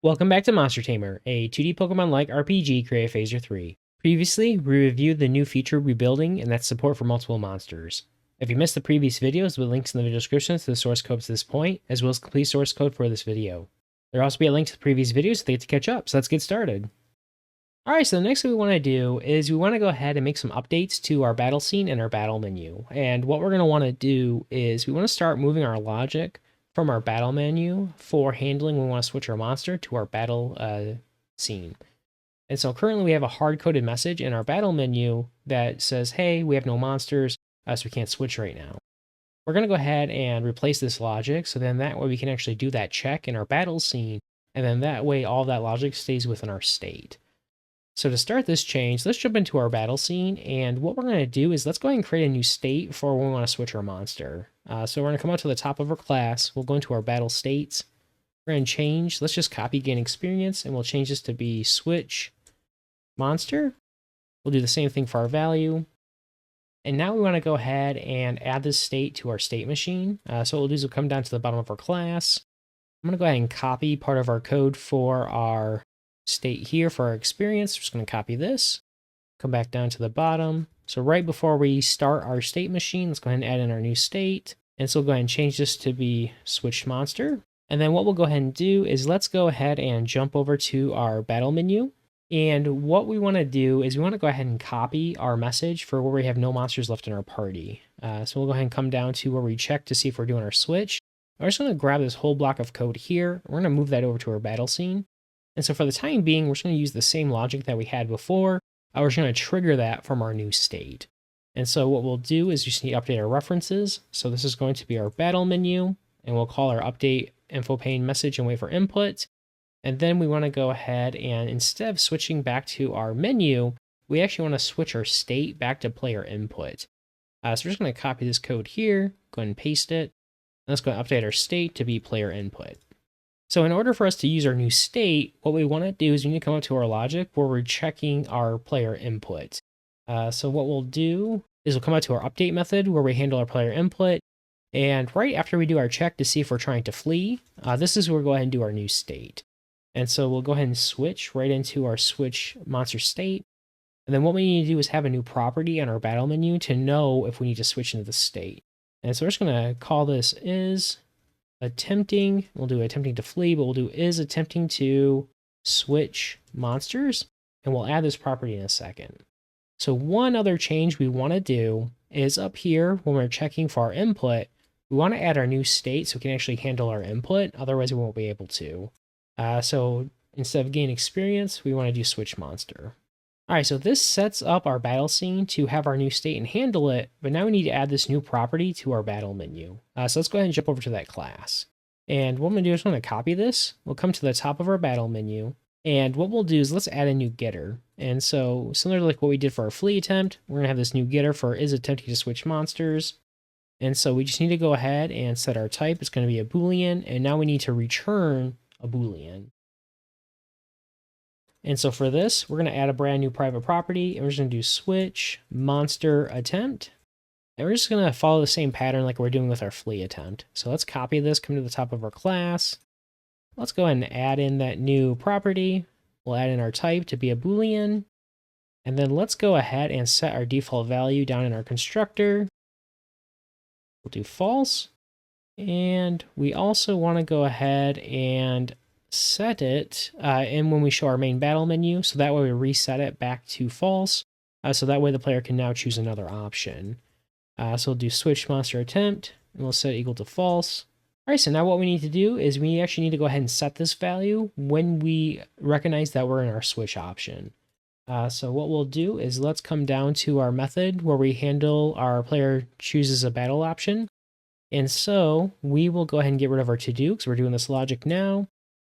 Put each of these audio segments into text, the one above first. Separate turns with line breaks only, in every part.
Welcome back to Monster Tamer, a 2D Pokemon-like RPG created Phaser 3. Previously, we reviewed the new feature rebuilding, and that's support for multiple monsters. If you missed the previous videos, there will be links in the video description to the source code to this point, as well as complete source code for this video. There'll also be a link to the previous videos so they get to catch up, so let's get started. Alright, so the next thing we want to do is we want to go ahead and make some updates to our battle scene and our battle menu. And what we're going to want to do is we want to start moving our logic from our battle menu for handling when we want to switch our monster to our battle scene. And so currently we have a hard-coded message in our battle menu that says, hey, we have no monsters, so we can't switch right now. We're going to go ahead and replace this logic, so then that way we can actually do that check in our battle scene, and then that way all that logic stays within our state. So to start this change, let's jump into our battle scene, and what we're going to do is let's go ahead and create a new state for when we want to switch our monster. So we're going to come out to the top of our class, we'll go into our battle states, we're going to change, let's just copy gain experience, and we'll change this to be switch monster. We'll do the same thing for our value. And now we want to go ahead and add this state to our state machine. So what we'll do is we'll come down to the bottom of our class. I'm going to go ahead and copy part of our code for our state here for our experience. We're just going to copy this, come back down to the bottom. So right before we start our state machine, let's go ahead and add in our new state. And so we'll go ahead and change this to be switched monster. And then what we'll go ahead and do is let's go ahead and jump over to our battle menu. And what we want to do is we want to go ahead and copy our message for where we have no monsters left in our party. So we'll go ahead and come down to where we check to see if we're doing our switch. I'm just going to grab this whole block of code here. We're going to move that over to our battle scene. And so for the time being, we're just going to use the same logic that we had before. We're just going to trigger that from our new state. And so what we'll do is just need to update our references. So this is going to be our battle menu, and we'll call our update info pane message and wait for input. And then we want to go ahead and instead of switching back to our menu, we actually want to switch our state back to player input. So we're just going to copy this code here, go ahead and paste it. And let's go and update our state to be player input. So in order for us to use our new state, what we want to do is we need to come up to our logic where we're checking our player input. So what we'll do is we'll come out to our update method where we handle our player input. And right after we do our check to see if we're trying to flee, this is where we'll go ahead and do our new state. And so we'll go ahead and switch right into our switch monster state. And then what we need to do is have a new property on our battle menu to know if we need to switch into the state. And so we're just going to call this is attempting, we'll do attempting to flee, but we'll do is attempting to switch monsters, and we'll add this property in a second. So one other change we want to do is up here when we're checking for our input, we want to add our new state so we can actually handle our input, otherwise we won't be able to. So instead of gain experience, we want to do switch monster. Alright, so this sets up our battle scene to have our new state and handle it, but now we need to add this new property to our battle menu. So let's go ahead and jump over to that class. And what I'm going to do is I'm going to copy this. We'll come to the top of our battle menu. And what we'll do is let's add a new getter. And so similar to like what we did for our flee attempt, we're going to have this new getter for is attempting to switch monsters. And so we just need to go ahead and set our type. It's going to be a Boolean. And now we need to return a Boolean. And so for this, we're going to add a brand new private property, and we're just going to do switch monster attempt. And we're just going to follow the same pattern like we're doing with our flee attempt. So let's copy this, come to the top of our class. Let's go ahead and add in that new property. We'll add in our type to be a Boolean. And then let's go ahead and set our default value down in our constructor. We'll do false. And we also want to go ahead and set it in when we show our main battle menu, so that way we reset it back to false, so that way the player can now choose another option. So we'll do switch monster attempt, and we'll set it equal to false. Alright, so now what we need to do is we actually need to go ahead and set this value when we recognize that we're in our switch option. So what we'll do is let's come down to our method where we handle our player chooses a battle option. And so we will go ahead and get rid of our to-do because we're doing this logic now.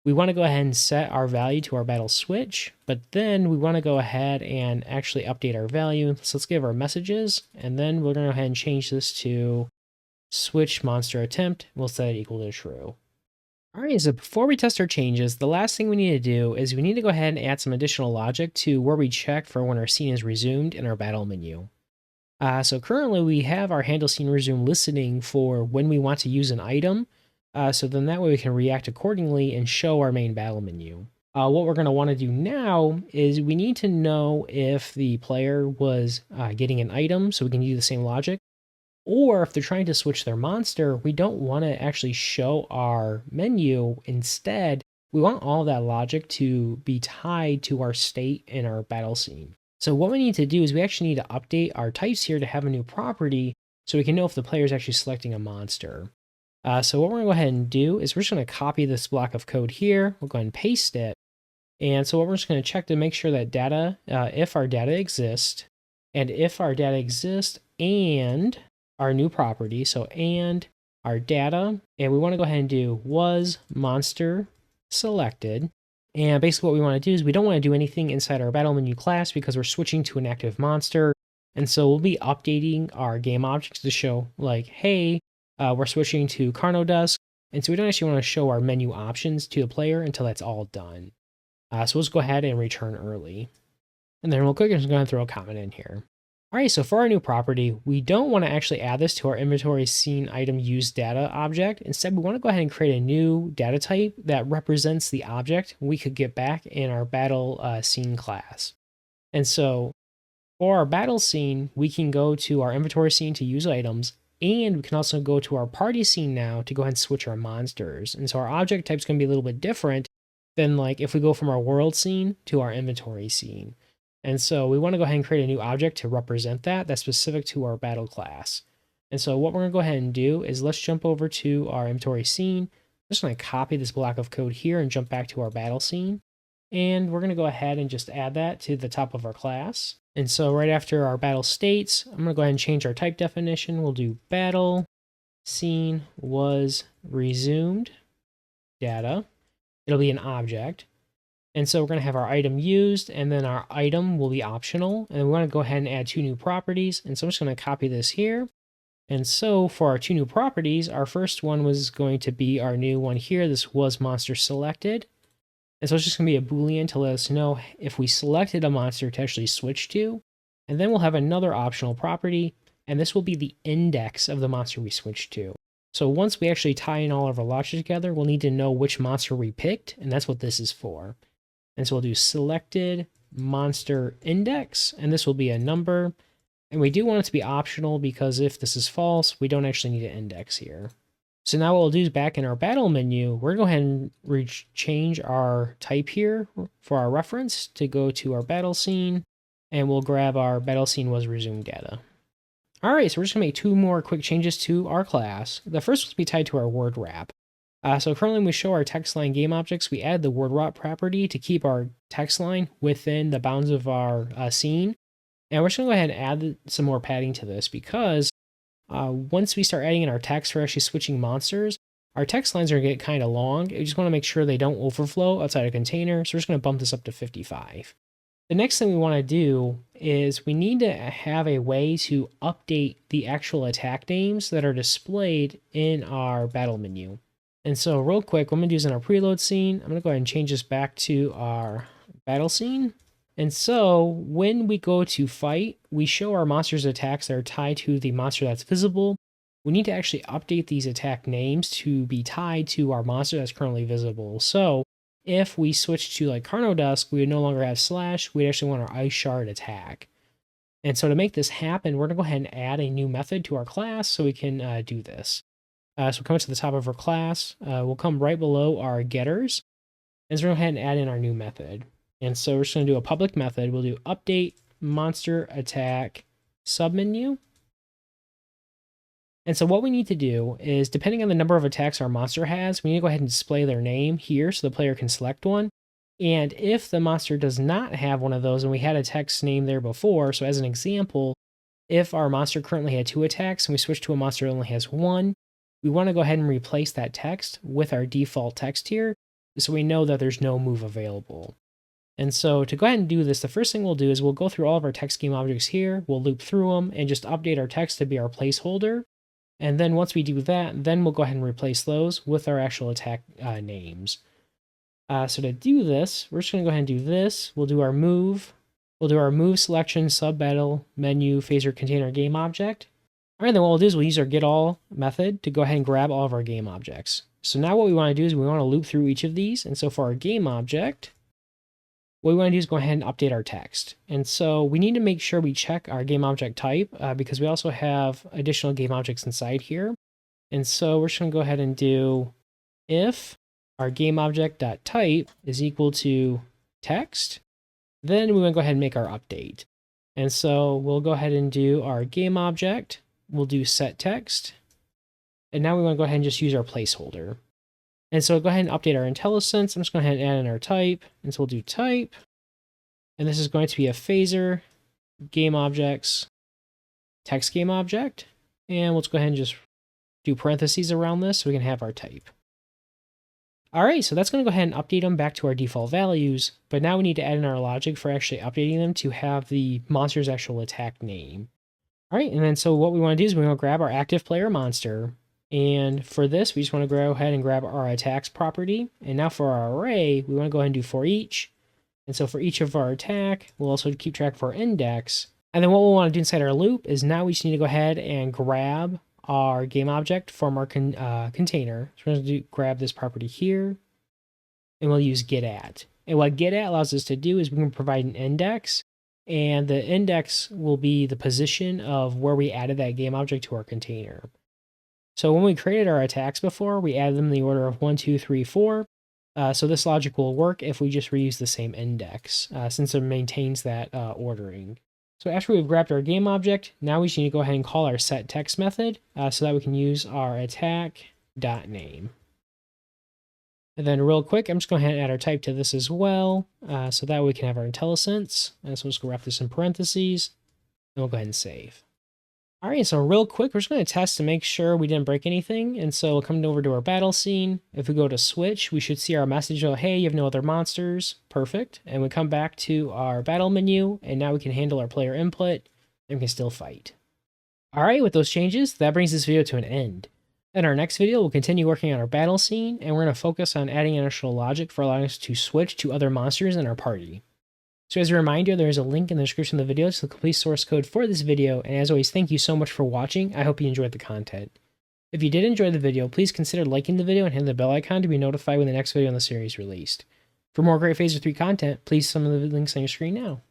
We want to go ahead and set our value to our battle switch, but then we want to go ahead and actually update our value. So let's give our messages, and then we're going to go ahead and change this to switch monster attempt. We'll set it equal to true. All right, so before we test our changes, the last thing we need to do is we need to go ahead and add some additional logic to where we check for when our scene is resumed in our battle menu. So currently we have our handle scene resume listening for when we want to use an item, So then that way we can react accordingly and show our main battle menu. What we're going to want to do now is we need to know if the player was getting an item, so we can use the same logic. Or if they're trying to switch their monster, we don't want to actually show our menu. Instead, we want all that logic to be tied to our state in our battle scene. So what we need to do is we actually need to update our types here to have a new property so we can know if the player is actually selecting a monster. So what we're going to go ahead and do is we're just going to copy this block of code here. We'll go ahead and paste it. And so what we're just going to check to make sure that data, if our data exists, and if our data exists and our new property, so and our data, and we want to go ahead and do was monster selected. And basically what we want to do is we don't want to do anything inside our battle menu class because we're switching to an active monster. And so we'll be updating our game objects to show like, hey, we're switching to Carnodusk. And so we don't actually want to show our menu options to the player until that's all done. So let's go ahead and return early. And then real quick, I'm just going to throw a comment in here. All right, so for our new property, we don't want to actually add this to our inventory scene item used data object. Instead, we want to go ahead and create a new data type that represents the object we could get back in our battle scene class. And so for our battle scene, we can go to our inventory scene to use items, and we can also go to our party scene now to go ahead and switch our monsters. And so our object type is going to be a little bit different than like if we go from our world scene to our inventory scene. And so we want to go ahead and create a new object to represent that that's specific to our battle class. And so what we're going to go ahead and do is let's jump over to our inventory scene. I'm just going to copy this block of code here and jump back to our battle scene. And we're going to go ahead and just add that to the top of our class. And so right after our battle states, I'm going to go ahead and change our type definition. We'll do battle scene was resumed data. It'll be an object. And so we're going to have our item used, and then our item will be optional. And we want to go ahead and add two new properties. And so I'm just going to copy this here. And so for our two new properties, our first one was going to be our new one here. This was monster selected. And so it's just going to be a Boolean to let us know if we selected a monster to actually switch to. And then we'll have another optional property, and this will be the index of the monster we switched to. So once we actually tie in all of our logic together, we'll need to know which monster we picked, and that's what this is for. And so we'll do selected monster index, and this will be a number. And we do want it to be optional because if this is false, we don't actually need an index here. So now what we'll do is back in our battle menu, we're going to go ahead and change our type here for our reference to go to our battle scene, and we'll grab our battle scene was resumed data. All right, so we're just going to make two more quick changes to our class. The first will be tied to our word wrap. So currently when we show our text line game objects, we add the word wrap property to keep our text line within the bounds of our scene. And we're just going to go ahead and add some more padding to this because once we start adding in our text for actually switching monsters, our text lines are going to get kind of long. We just want to make sure they don't overflow outside a container. So we're just going to bump this up to 55. The next thing we want to do is we need to have a way to update the actual attack names that are displayed in our battle menu. And so real quick, what I'm going to do is in our preload scene, I'm going to go ahead and change this back to our battle scene. And so when we go to fight, we show our monster's attacks that are tied to the monster that's visible. We need to actually update these attack names to be tied to our monster that's currently visible. So if we switch to like Carnodusk, we would no longer have slash, we'd actually want our ice shard attack. And so to make this happen, we're going to go ahead and add a new method to our class so we can do this. So we'll come to the top of our class. We'll come right below our getters. And so we're going to go ahead and add in our new method. And so we're just going to do a public method. We'll do update monster attack submenu. And so what we need to do is, depending on the number of attacks our monster has, we need to go ahead and display their name here so the player can select one. And if the monster does not have one of those, and we had a text name there before, so as an example, if our monster currently had 2 attacks and we switch to a monster that only has 1, we want to go ahead and replace that text with our default text here so we know that there's no move available. And so to go ahead and do this, the first thing we'll do is we'll go through all of our text game objects here, we'll loop through them, and just update our text to be our placeholder. And then once we do that, then we'll go ahead and replace those with our actual attack names. So to do this, we're just going to go ahead and do this. We'll do our move. We'll do our move selection, sub battle, menu, phaser, container, game object. All right, then what we'll do is we'll use our getAll method to go ahead and grab all of our game objects. So now what we want to do is we want to loop through each of these. And so for our game object, what we want to do is go ahead and update our text. And so we need to make sure we check our game object type because we also have additional game objects inside here. And so we're just going to go ahead and do if our game object.type is equal to text, then we want to go ahead and make our update. And so we'll go ahead and do our game object. We'll do set text. And now we want to go ahead and just use our placeholder. And so go ahead and update our IntelliSense. I'm just going to go ahead and add in our type. And so we'll do type. And this is going to be a phaser, game objects, text game object. And let's go ahead and just do parentheses around this so we can have our type. All right, so that's going to go ahead and update them back to our default values. But now we need to add in our logic for actually updating them to have the monster's actual attack name. All right, and then so what we want to do is we want to grab our active player monster. And for this, we just want to go ahead and grab our attacks property. And now for our array, we want to go ahead and do for each. And so for each of our attack, we'll also keep track of our index. And then what we'll want to do inside our loop is now we just need to go ahead and grab our game object from our container. So we're going to grab this property here, and we'll use getAt. And what getAt allows us to do is we can provide an index, and the index will be the position of where we added that game object to our container. So when we created our attacks before, we added them in the order of 1, 2, 3, 4. So this logic will work if we just reuse the same index, since it maintains that ordering. So after we've grabbed our game object, now we just need to go ahead and call our setText method so that we can use our attack.name. And then real quick, I'm just going to go ahead and add our type to this as well, so that we can have our IntelliSense. And so we'll just go wrap this in parentheses, and we'll go ahead and save. All right, so real quick, we're just going to test to make sure we didn't break anything. And so we'll come over to our battle scene. If we go to switch, we should see our message, oh, hey, you have no other monsters. Perfect. And we come back to our battle menu, and now we can handle our player input, and we can still fight. All right, with those changes, that brings this video to an end. In our next video, we'll continue working on our battle scene, and we're going to focus on adding additional logic for allowing us to switch to other monsters in our party. So as a reminder, there is a link in the description of the video to the complete source code for this video, and as always, thank you so much for watching. I hope you enjoyed the content. If you did enjoy the video, please consider liking the video and hit the bell icon to be notified when the next video in the series is released. For more great Phaser 3 content, please see some of the links on your screen now.